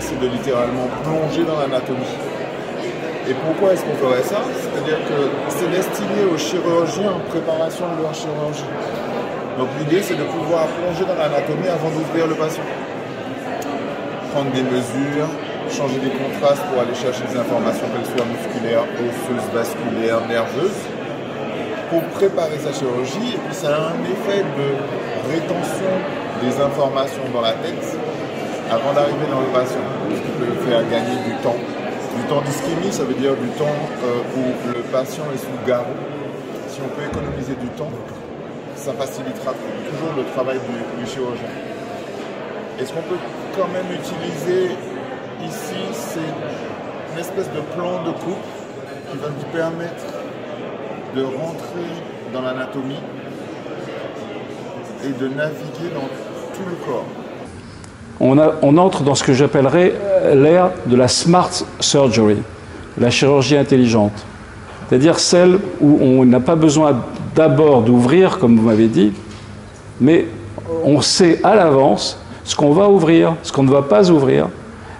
c'est de littéralement plonger dans l'anatomie. Et pourquoi est-ce qu'on ferait ça? C'est-à-dire que c'est destiné aux chirurgiens en préparation de leur chirurgie. Donc l'idée, c'est de pouvoir plonger dans l'anatomie avant d'ouvrir le patient. Prendre des mesures, changer des contrastes pour aller chercher des informations, qu'elles soient musculaires, osseuses, vasculaires, nerveuses, pour préparer sa chirurgie. Et puis ça a un effet de rétention des informations dans la tête avant d'arriver dans le patient, ce qui peut faire gagner du temps. Du temps d'ischémie, ça veut dire du temps où le patient est sous garrot. Si on peut économiser du temps, ça facilitera toujours le travail du chirurgien. Et ce qu'on peut quand même utiliser ici, c'est une espèce de plan de coupe qui va nous permettre de rentrer dans l'anatomie et de naviguer dans tout le corps. On entre dans ce que j'appellerais l'ère de la smart surgery, la chirurgie intelligente. C'est-à-dire celle où on n'a pas besoin d'abord d'ouvrir, comme vous m'avez dit, mais on sait à l'avance ce qu'on va ouvrir, ce qu'on ne va pas ouvrir,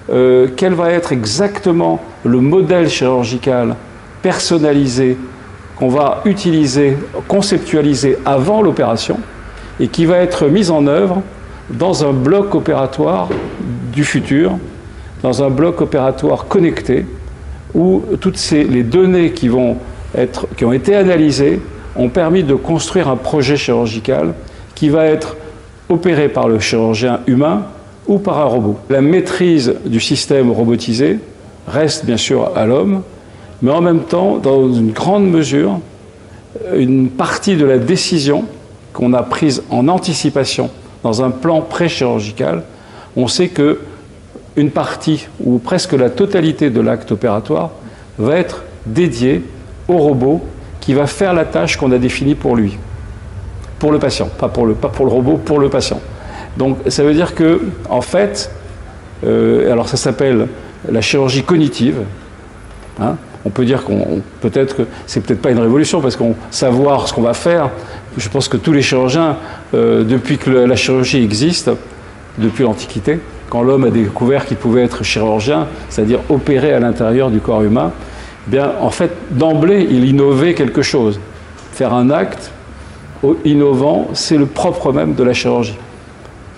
quel va être exactement le modèle chirurgical personnalisé qu'on va utiliser, conceptualiser avant l'opération et qui va être mis en œuvre dans un bloc opératoire du futur, dans un bloc opératoire connecté, où toutes les données qui ont été analysées ont permis de construire un projet chirurgical qui va être opéré par le chirurgien humain ou par un robot. La maîtrise du système robotisé reste bien sûr à l'homme, mais en même temps, dans une grande mesure, une partie de la décision qu'on a prise en anticipation dans un plan pré-chirurgical, on sait que une partie ou presque la totalité de l'acte opératoire va être dédiée au robot qui va faire la tâche qu'on a définie pour lui, pour le patient, pas pour le robot, pour le patient. Donc ça veut dire que, en fait, alors ça s'appelle la chirurgie cognitive. Hein, on peut dire peut-être que c'est peut-être pas une révolution parce qu'on savoir ce qu'on va faire. Je pense que tous les chirurgiens, depuis que la chirurgie existe, depuis l'Antiquité, quand l'homme a découvert qu'il pouvait être chirurgien, c'est-à-dire opérer à l'intérieur du corps humain, bien, en fait, d'emblée, il innovait quelque chose. Faire un acte innovant, c'est le propre même de la chirurgie.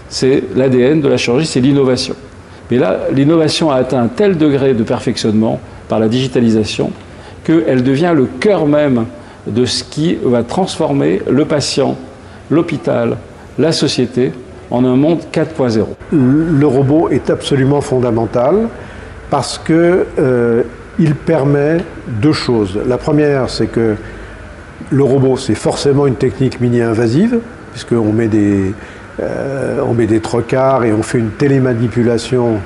C'est l'ADN de la chirurgie, c'est l'innovation. Mais là, l'innovation a atteint un tel degré de perfectionnement par la digitalisation qu'elle devient le cœur même de ce qui va transformer le patient, l'hôpital, la société en un monde 4.0. Le robot est absolument fondamental parce qu'il permet deux choses. La première, c'est que le robot, c'est forcément une technique mini-invasive, puisqu'on met des trocars et on fait une télémanipulation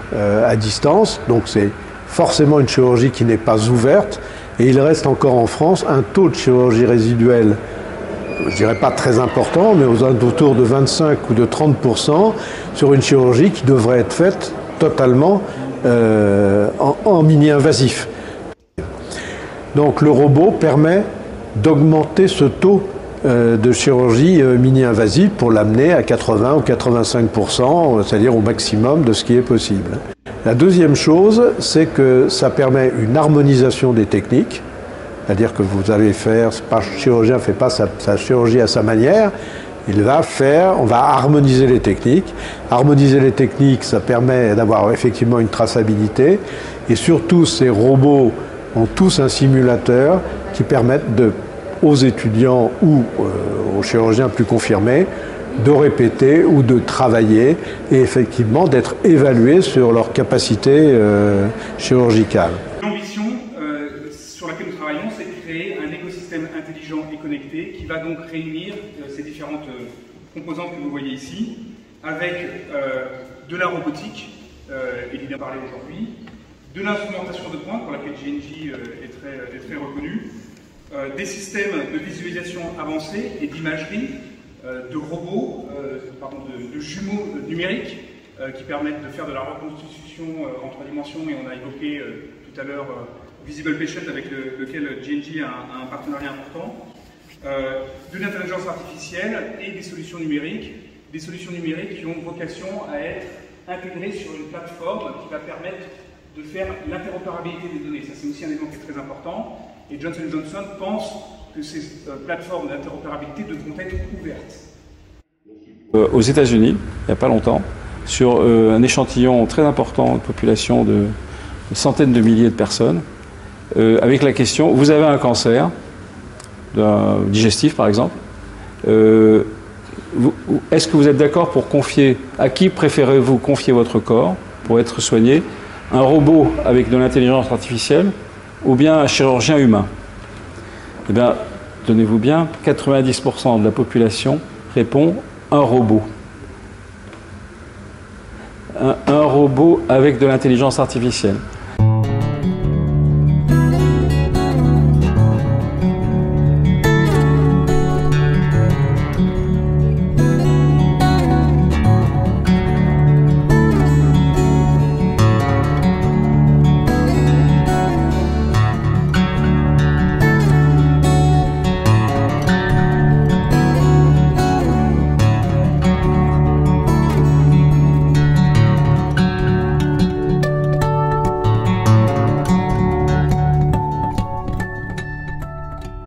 à distance. Donc c'est forcément une chirurgie qui n'est pas ouverte. Et il reste encore en France un taux de chirurgie résiduelle, je dirais pas très important, mais aux alentours de 25 ou de 30% sur une chirurgie qui devrait être faite totalement en mini-invasif. Donc le robot permet d'augmenter ce taux de chirurgie mini-invasive pour l'amener à 80 ou 85%, c'est-à-dire au maximum de ce qui est possible. La deuxième chose, c'est que ça permet une harmonisation des techniques, c'est-à-dire que vous allez faire, le chirurgien ne fait pas sa chirurgie à sa manière, on va harmoniser les techniques. Harmoniser les techniques, ça permet d'avoir effectivement une traçabilité, et surtout ces robots ont tous un simulateur qui permettent aux étudiants ou aux chirurgiens plus confirmés de répéter ou de travailler et effectivement d'être évalués sur leur capacité chirurgicale. L'ambition sur laquelle nous travaillons, c'est de créer un écosystème intelligent et connecté qui va donc réunir ces différentes composantes que vous voyez ici, avec de la robotique, il vient parler aujourd'hui, de l'instrumentation de pointe pour laquelle GNJ est très reconnue, des systèmes de visualisation avancés et d'imagerie, de robots, de jumeaux numériques qui permettent de faire de la reconstitution en 3 dimensions, et on a évoqué tout à l'heure Visible Patient avec lequel GNJ a un partenariat important, de l'intelligence artificielle et des solutions numériques qui ont vocation à être intégré sur une plateforme qui va permettre de faire l'interopérabilité des données. Ça, c'est aussi un élément qui est très important. Et Johnson & Johnson pense que ces plateformes d'interopérabilité devront être ouvertes. Aux États-Unis, il n'y a pas longtemps, sur un échantillon très important de population de centaines de milliers de personnes, avec la question, vous avez un cancer, digestif par exemple, est-ce que vous êtes d'accord pour confier, à qui préférez-vous confier votre corps pour être soigné, un robot avec de l'intelligence artificielle ou bien un chirurgien humain? Eh bien, tenez-vous bien, 90% de la population répond un robot. Un robot avec de l'intelligence artificielle.